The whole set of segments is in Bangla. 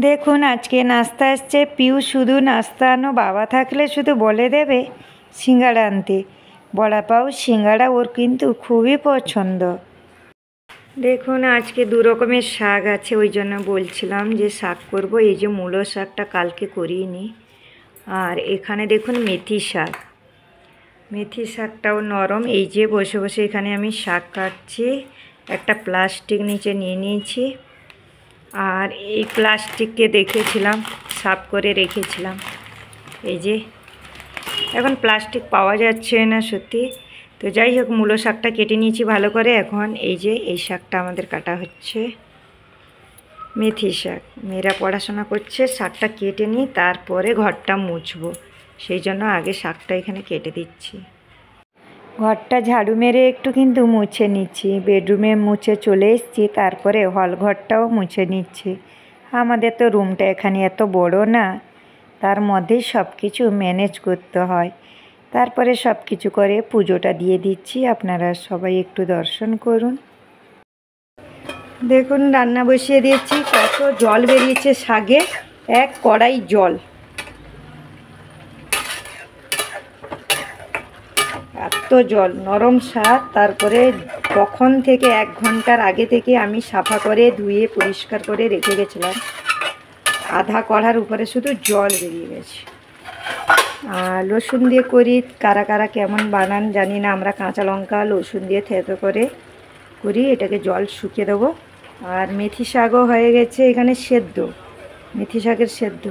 দেখুন আজকে নাস্তা এসছে। পিউ শুধু নাস্তা আনো, বাবা থাকলে শুধু বলে দেবে সিঙ্গাড়া আনতে। বড়া পাও সিঙ্গাড়া ওর কিন্তু খুবই পছন্দ। দেখুন আজকে দু রকমের শাক আছে, ওই জন্য বলছিলাম যে শাক করব। এই যে মূলো শাকটা কালকে করিনি। আর এখানে দেখুন মেথি শাক, মেথি শাকটাও নরম। এই যে বসে বসে এখানে আমি শাক কাটছি। একটা প্লাস্টিক নিচে নিয়ে নিয়েছি, আর এই প্লাস্টিককে দেখেছিলাম সাফ করে রেখেছিলাম। এই যে এখন প্লাস্টিক পাওয়া যাচ্ছে না সত্যি। তো যাই হোক, মূলো শাকটা কেটে নিয়েছি ভালো করে। এখন এই যে এই শাকটা আমাদের কাটা হচ্ছে, মেথি শাক। মেয়েরা পড়াশোনা করছে, শাকটা কেটে নিই, তারপরে ঘরটা মুছবো। সেই জন্য আগে শাকটা এখানে কেটে দিচ্ছি। ঘরটা ঝাড়ু মেরে একটু কিন্তু মুছে নিচ্ছি। বেডরুমে মুছে চলে এসেছি, তারপরে হল ঘরটাও মুছে নিচ্ছি। আমাদের তো রুমটা এখানে এত বড় না, তার মধ্যেই সব কিছু ম্যানেজ করতে হয়। তারপরে সব কিছু করে পুজোটা দিয়ে দিচ্ছি। আপনারা সবাই একটু দর্শন করুন। দেখুন রান্না বসিয়ে দিয়েছি। কত জল বেরিয়েছে শাকে, এক কড়াই জল। এত জল, নরম শাক। তারপরে তখন থেকে 1 ঘন্টার আগে থেকে আমি সাফা করে ধুয়ে পরিষ্কার করে রেখে গেছিলাম। আধা কড়ার উপরে শুধু জল বেরিয়ে গেছে। আর রসুন দিয়ে করি, কারা কারা কেমন বানান জানি না। আমরা কাঁচা লঙ্কা রসুন দিয়ে থেতো করে করি। এটাকে জল শুকিয়ে দেবো। আর মেথি শাকও হয়ে গেছে এখানে সেদ্ধ, মেথি শাকের সেদ্ধ।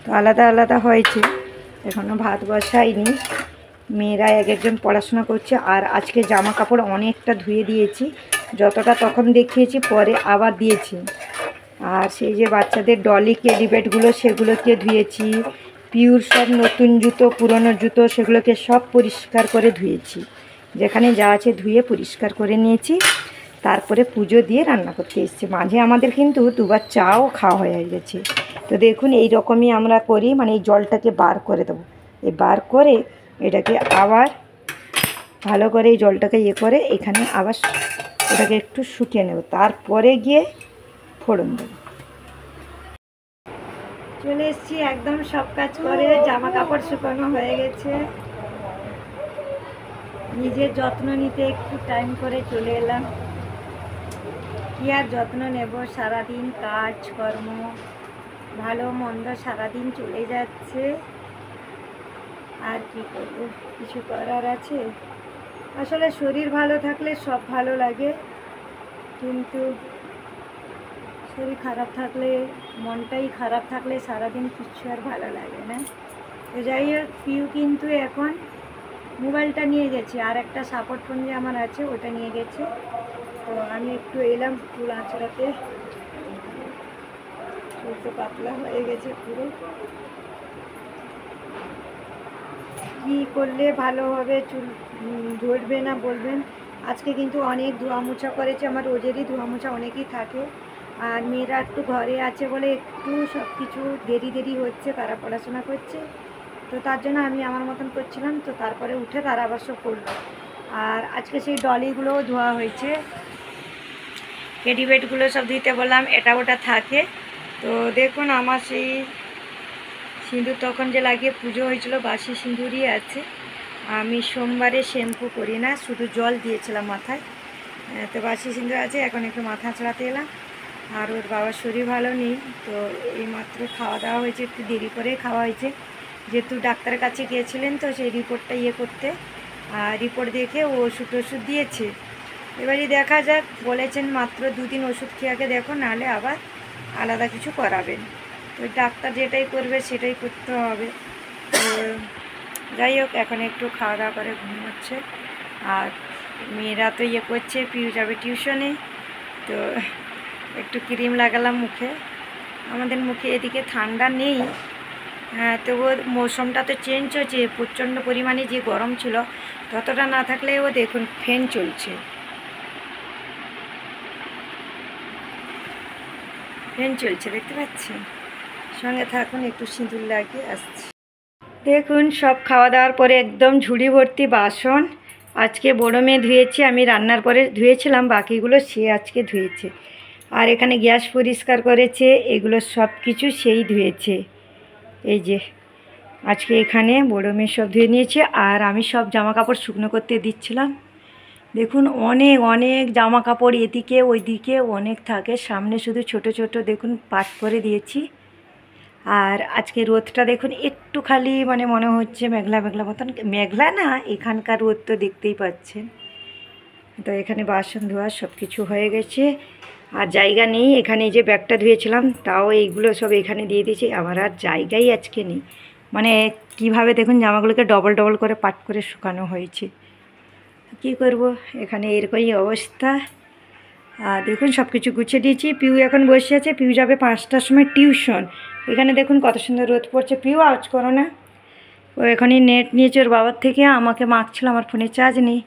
তো আলাদা আলাদা হয়েছে, এখনও ভাত বসাইনি। মেয়েরা এক একজন পড়াশোনা করছে। আর আজকে জামা কাপড় অনেকটা ধুয়ে দিয়েছি, যতটা তখন দেখিয়েছি পরে আবার দিয়েছি। আর সেই যে বাচ্চাদের ডলি ক্যারি ব্যাগগুলো, সেগুলোকে ধুয়েছি। পিওর সব নতুন জুতো, পুরনো জুতো, সেগুলোকে সব পরিষ্কার করে ধুয়েছি। যেখানে যা আছে ধুয়ে পরিষ্কার করে নিয়েছি। তারপরে পুজো দিয়ে রান্না করতে এসেছি। মাঝে আমাদের কিন্তু 2 বার চাও খাওয়া হয়ে গেছে। তো দেখুন এই রকমই আমরা করি, মানে এই জলটাকে বার করে দেবো। এই বার করে এটাকে আবার ভালো করে এই জলটাকে করে এখানে আবার এটাকে একটু শুকিয়ে নেব, তারপরে গিয়ে ফোড়ন দেবো। চলে এসেছি একদম সব কাজ করে। জামা কাপড় শুকানো হয়ে গেছে। নিজের যত্ন নিতে একটু টাইম করে চলে এলাম। কি আর যত্ন নেব, সারাদিন কাজ কর্ম, ভালো মন্দ সারাদিন চলে যাচ্ছে। আর কি করব, কিছু করার আছে? আসলে শরীর ভালো থাকলে সব ভালো লাগে, কিন্তু শরীর খারাপ থাকলে, মনটাই খারাপ থাকলে সারাদিন কিচ্ছু আর ভালো লাগে না। তো যাই হোক, পিউ কিন্তু এখন মোবাইলটা নিয়ে গেছে, আর একটা সাপোর্ট ফোন যে আমার আছে ওটা নিয়ে গেছে। তো আমি একটু এলাম চুল আঁচড়াতে। চুল তো পাতলা হয়ে গেছে পুরো। কী করলে ভালো হবে, চুল ধরবে না বলবেন। আজকে কিন্তু অনেক ধোয়া মোছা করেছে। আমার রোজেরই ধোয়া মোছা অনেকই থাকে। আর মেয়েরা একটু ঘরে আছে বলে একটু সব কিছু দেরি দেরি হচ্ছে, তারা পড়াশোনা করছে। তো তার জন্য আমি আমার মতন করছিলাম। তো তারপরে উঠে তারা আবার সব করলো। আর আজকে সেই ডলিগুলোও ধোয়া হয়েছে, টেডি বেডগুলো সব ধুতে বললাম, এটা ওটা থাকে। তো দেখুন আমার সেই সিঁদুর তখন যে লাগিয়ে পুজো হয়েছিল, বাসি সিঁদুরই আছে। আমি সোমবারে শ্যাম্পু করি না, শুধু জল দিয়েছিলাম মাথায়। তো বাসি সিঁদুর আছে। এখন একটু মাথা চড়াতে এলাম। আর ওর বাবার শরীর ভালো নেই, তো এইমাত্র খাওয়া দাওয়া হয়েছে, একটু দেরি করে খাওয়া হয়েছে। যেহেতু ডাক্তারের কাছে গিয়েছিলেন, তো সেই রিপোর্টটা করতে, আর রিপোর্ট দেখে ও ওষুধ দিয়েছে। এবারই দেখা যাক, বলেছেন মাত্র 2 দিন ওষুধ খেয়ে দেখো, নাহলে আবার আলাদা কিছু করাবেন। তো ডাক্তার যেটাই করবে সেটাই করতে হবে। তো যাই হোক, এখন একটু খাওয়া দাওয়া করে ঘুমোচ্ছে। আর মেয়েরা তো করছে, পিউ যাবে টিউশনে। তো একটু ক্রিম লাগালাম মুখে। আমাদের মুখে এদিকে ঠান্ডা নেই, হ্যাঁ, তবুও মৌসুমটা তো চেঞ্জ হচ্ছে। প্রচণ্ড পরিমাণে যে গরম ছিল, ততটা না থাকলেও দেখুন ফ্যান চলছে, ফ্যান চলছে, দেখতে পাচ্ছেন। সঙ্গে থাকুন, একটু সিঁদুর লাগিয়ে আসছি। দেখুন সব খাওয়া দাওয়ার পরে একদম ঝুড়ি ভর্তি বাসন। আজকে বড়ো মেয়ে ধুয়েছে, আমি রান্নার পরে ধুয়েছিলাম, বাকিগুলো সে আজকে ধুয়েছে। আর এখানে গ্যাস পরিষ্কার করেছে, এগুলো সব কিছু সেই ধুয়েছে। এই যে আজকে এখানে বড় মেয়ে সব ধুয়ে নিয়েছে, আর আমি সব জামা কাপড় শুকনো করতে দিচ্ছিলাম। দেখুন অনেক অনেক জামা কাপড় এদিকে ওইদিকে অনেক থাকে, সামনে শুধু ছোট ছোট দেখুন পাট করে দিয়েছি। আর আজকে রোদটা দেখুন একটু খালি মানে মনে হচ্ছে মেঘলা মেঘলা মতন, মেঘলা না, এখানকার রোদ তো দেখতেই পাচ্ছেন। তো এখানে বাসন ধোয়া সব কিছু হয়ে গেছে, আর জায়গা নেই। এখানে এই যে ব্যাগটা ধুয়েছিলাম তাও এইগুলো সব এখানে দিয়ে দিয়েছি, আমার আর জায়গাই আজকে নেই। মানে কিভাবে দেখুন জামাগুলোকে ডবল ডবল করে পাট করে শুকানো হয়েছে। কী করব, এখানে এরকমই অবস্থা। আর দেখুন সব কিছু গুছিয়ে দিয়েছি। পিউ এখন বসে আছে, পিউ যাবে 5টার সময় টিউশন। এখানে দেখুন কত সুন্দর রোদ পড়ছে। পিউ আওয়াজ করো না। ও এখনই নেট নিয়েছে ওর বাবার থেকে, আমাকে মাখছিল, আমার ফোনে চার্জ নেই।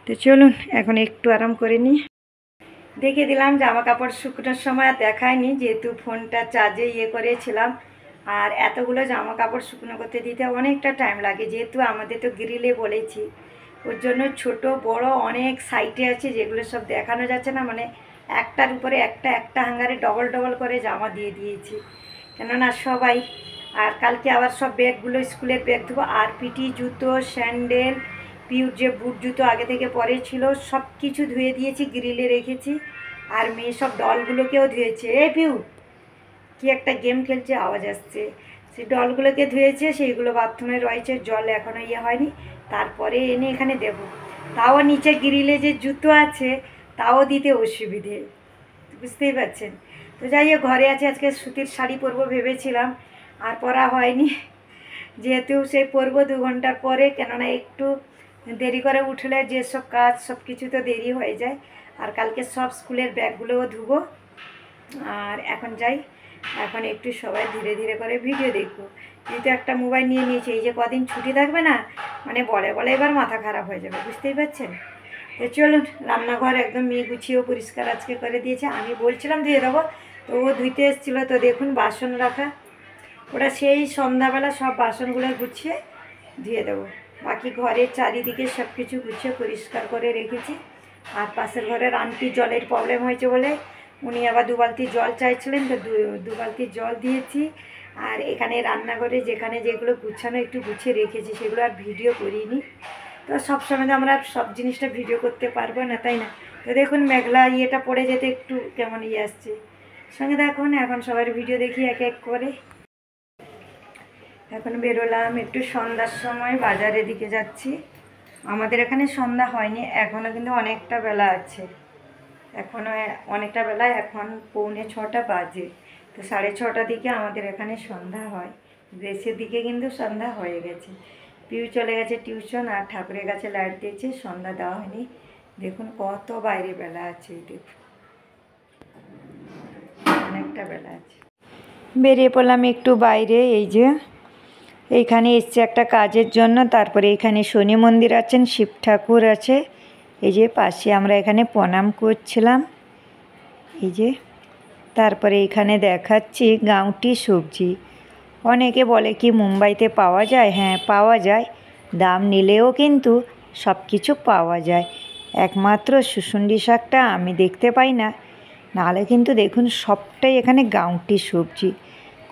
তো চলুন এখন একটু আরাম করে নিই। দেখে দিলাম জামা কাপড় শুকনোর সময় আর দেখায়নি, যেহেতু ফোনটা চার্জে করেছিলাম। আর এতগুলো জামা কাপড় শুকনো করতে দিতে অনেকটা টাইম লাগে, যেহেতু আমাদের তো গ্রিলে বলেছি, ওর জন্য ছোট বড় অনেক সাইটে আছে, যেগুলো সব দেখানো যাচ্ছে না। মানে একটার উপরে একটা হ্যাঙ্গারে ডবল ডবল করে জামা দিয়ে দিয়েছি, কেননা সবাই। আর কালকে আবার সব ব্যাগগুলো স্কুলের ব্যাগ ধোবো, আর পিটি জুতো, স্যান্ডেল, পিউর যে বুট জুতো আগে থেকে পরে ছিল সব কিছু ধুয়ে দিয়েছি, গ্রিলে রেখেছি। আর মেয়ে সব ডলগুলোকেও ধুয়েছে। পিউ কি একটা গেম খেলছে, আওয়াজ আসছে। সেই ডলগুলোকে ধুয়েছে, সেইগুলো বাথরুমে রয়েছে, জল এখনও হয়নি, তারপরে এনে এখানে দেব। তাও নিচে গ্রিলে যে জুতো আছে তাও দিতে অসুবিধে, বুঝতেই পারছেন। তো যাই হোক, ঘরে আছে। আজকে সুতির শাড়ি পরবো ভেবেছিলাম, আর পরা হয়নি, যেহেতু সেই পরবো 2 ঘন্টার পরে, কেননা একটু দেরি করে উঠলে যেসব কাজ সব কিছু তো দেরি হয়ে যায়। আর কালকে সব স্কুলের ব্যাগগুলোও ধুবো। আর এখন যাই, এখন একটু সবাই ধীরে ধীরে করে ভিডিও দেখবো। যেহেতু একটা মোবাইল নিয়ে নিয়েছি, এই যে কদিন ছুটি থাকবে না, মানে বলে বলে এবার মাথা খারাপ হয়ে যাবে, বুঝতেই পারছেন। তো চলুন, রান্নাঘর একদম মেয়ে গুছিয়েও পরিষ্কার আজকে করে দিয়েছে। আমি বলছিলাম ধুয়ে দেবো, তো ও ধুইতে এসেছিলো। তো দেখুন বাসন রাখা, ওটা সেই সন্ধ্যাবেলা সব বাসনগুলো গুছিয়ে ধুয়ে দেবো। বাকি ঘরের চারিদিকে সব কিছু গুছিয়ে পরিষ্কার করে রেখেছি। আর পাশের ঘরের আন্টি জলের প্রবলেম হয়েছে বলে উনি আবার 2 বালতি জল চাইছিলেন, তো 2 বালতি জল দিয়েছি। আর এখানে রান্নাঘরে যেখানে যেগুলো গুছানো একটু গুছিয়ে রেখেছি, সেগুলো আর ভিডিও করিনি। তো সবসময় তো আমরা সব জিনিসটা ভিডিও করতে পারবো না, তাই না। তো দেখুন মেঘলা ইয়েটা পড়ে যেতে একটু কেমন আসছে। সঙ্গে দেখুন এখন সবার ভিডিও দেখি এক এক করে। এখন বেরোলাম একটু সন্ধ্যার সময়, বাজারের দিকে যাচ্ছি। আমাদের এখানে সন্ধ্যা হয়নি এখনও, কিন্তু অনেকটা বেলা আছে, এখনও অনেকটা বেলা, এখন 5:45 বাজে। তো 6:30 দিকে আমাদের এখানে সন্ধ্যা হয়, দেশের দিকে কিন্তু সন্ধ্যা হয়ে গেছে। পিউ চলে গেছে টিউশন, আর ঠাকুরের কাছে লাইট দিয়েছে, সন্ধ্যা দেওয়া হয়নি। দেখুন কত বাইরে বেলা আছে, দেখুন অনেকটা বেলা আছে। বেরিয়ে পড়লাম একটু বাইরে, এই যে এইখানে এসছে একটা কাজের জন্য। তারপরে এখানে শনি মন্দির আছেন, শিব ঠাকুর আছে। এই যে পাশে আমরা এখানে প্রণাম করছিলাম, এই যে। তারপরে এখানে দেখাচ্ছি গাঁউটি সবজি। অনেকে বলে কি মুম্বাইতে পাওয়া যায়? হ্যাঁ পাওয়া যায়, দাম নিলেও কিন্তু সব কিছু পাওয়া যায়। একমাত্র শুশুন্ডি শাকটা আমি দেখতে পাই না, নাহলে কিন্তু দেখুন সবটাই এখানে গাঁউটি সবজি।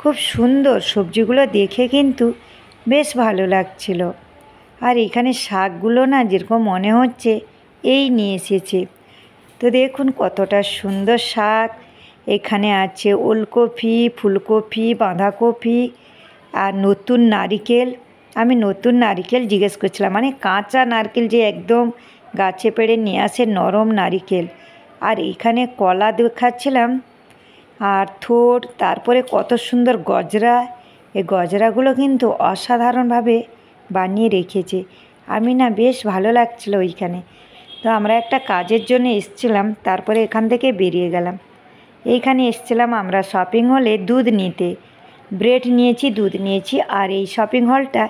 খুব সুন্দর সবজিগুলো দেখে কিন্তু বেশ ভালো লাগছিল। আর এখানে শাকগুলো না যেরকম মনে হচ্ছে এই নিয়ে এসেছে। তো দেখুন কতটা সুন্দর শাক। এখানে আছে ওলকপি, ফুলকপি, বাঁধাকপি, আর নতুন নারিকেল। আমি নতুন নারিকেল জিজ্ঞেস করছিলাম, মানে কাঁচা নারকেল যে একদম গাছে পেড়ে নিয়ে আসে নরম নারিকেল। আর এখানে কলা দেখাচ্ছিলাম, আর থোড়, তারপরে কত সুন্দর গজরা। এই গজরাগুলো কিন্তু অসাধারণভাবে বানিয়ে রেখেছে। আমি না বেশ ভালো লাগছিল ওইখানে। তো আমরা একটা কাজের জন্য এসেছিলাম, তারপরে এখান থেকে বেরিয়ে গেলাম। এইখানে এসেছিলাম আমরা শপিং হলে দুধ নিতে, ব্রেড নিয়েছি, দুধ নিয়েছি। আর এই শপিং হলটা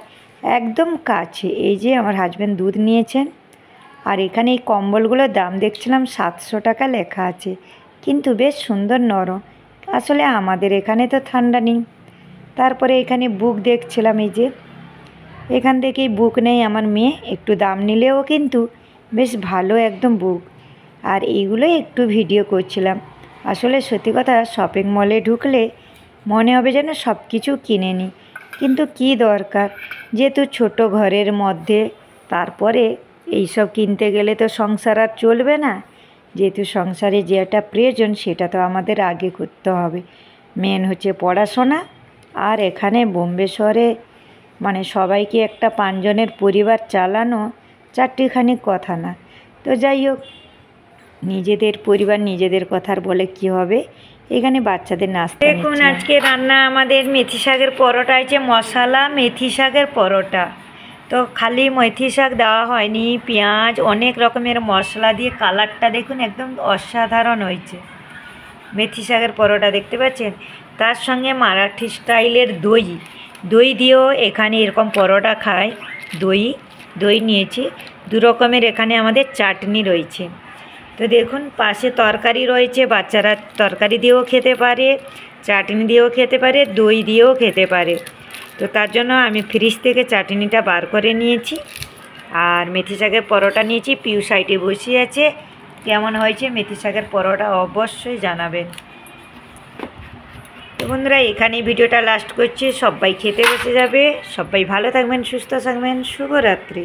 একদম কাছে। এই যে আমার হাজব্যান্ড দুধ নিয়েছেন। আর এখানে এই কম্বলগুলোর দাম দেখছিলাম 700 টাকা লেখা আছে, কিন্তু বেশ সুন্দর নরম। আসলে আমাদের এখানে তো ঠান্ডা নেই। তারপরে এখানে বুক দেখছিলাম, এই যে এখান থেকেই বুক নেই আমার মেয়ে, একটু দাম নিলেও কিন্তু বেশ ভালো একদম বুক। আর এইগুলো একটু ভিডিও করছিলাম। আসলে সত্যি কথা, শপিং মলে ঢুকলে মনে হবে যেন সব কিছু কিনে নিই, কিন্তু কি দরকার, যেহেতু ছোট ঘরের মধ্যে, তারপরে এইসব কিনতে গেলে তো সংসার আর চলবে না। যেহেতু সংসারে যেটা প্রয়োজন সেটা তো আমাদের আগে করতে হবে। মেন হচ্ছে পড়াশোনা। আর এখানে বোম্বে শহরে মানে সবাইকে একটা 5 জনের পরিবার চালানো চারটিখানি কথা না। তো যাই হোক, নিজেদের পরিবার নিজেদের কথার বলে কি হবে। এখানে বাচ্চাদের নাস্তা দেখুন। আজকে রান্না আমাদের মেথি শাকের পরোটা হয়েছে, মশলা মেথি শাকের পরোটা। তো খালি মেথি শাক দেওয়া হয়নি, পেঁয়াজ অনেক রকমের মশলা দিয়ে কালারটা দেখুন একদম অসাধারণ হয়েছে। মেথি শাকের পরোটা দেখতে পাচ্ছেন, তার সঙ্গে মারাঠি স্টাইলের দই, দই দিয়েও এখানে এরকম পরোটা খায়। দই নিয়েছি। 2 রকমের এখানে আমাদের চাটনি রয়েছে। তো দেখুন পাশে তরকারি রয়েছে, বাচ্চারা তরকারি দিয়েও খেতে পারে, চাটনি দিয়েও খেতে পারে, দই দিয়েও খেতে পারে। তো তার জন্য আমি ফ্রিজ থেকে চাটনিটা বার করে নিয়েছি, আর মেথি শাকের পরোটা নিয়েছি। পিউ সাইডে বসে আছে। কেমন হয়েছে মেথি শাকের পরোটা অবশ্যই জানাবেন। তো বন্ধুরা, এখানেই ভিডিওটা লাস্ট করছি। সবাই খেতে বসে যাবে। সবাই ভালো থাকবেন, সুস্থ থাকবেন। শুভরাত্রি।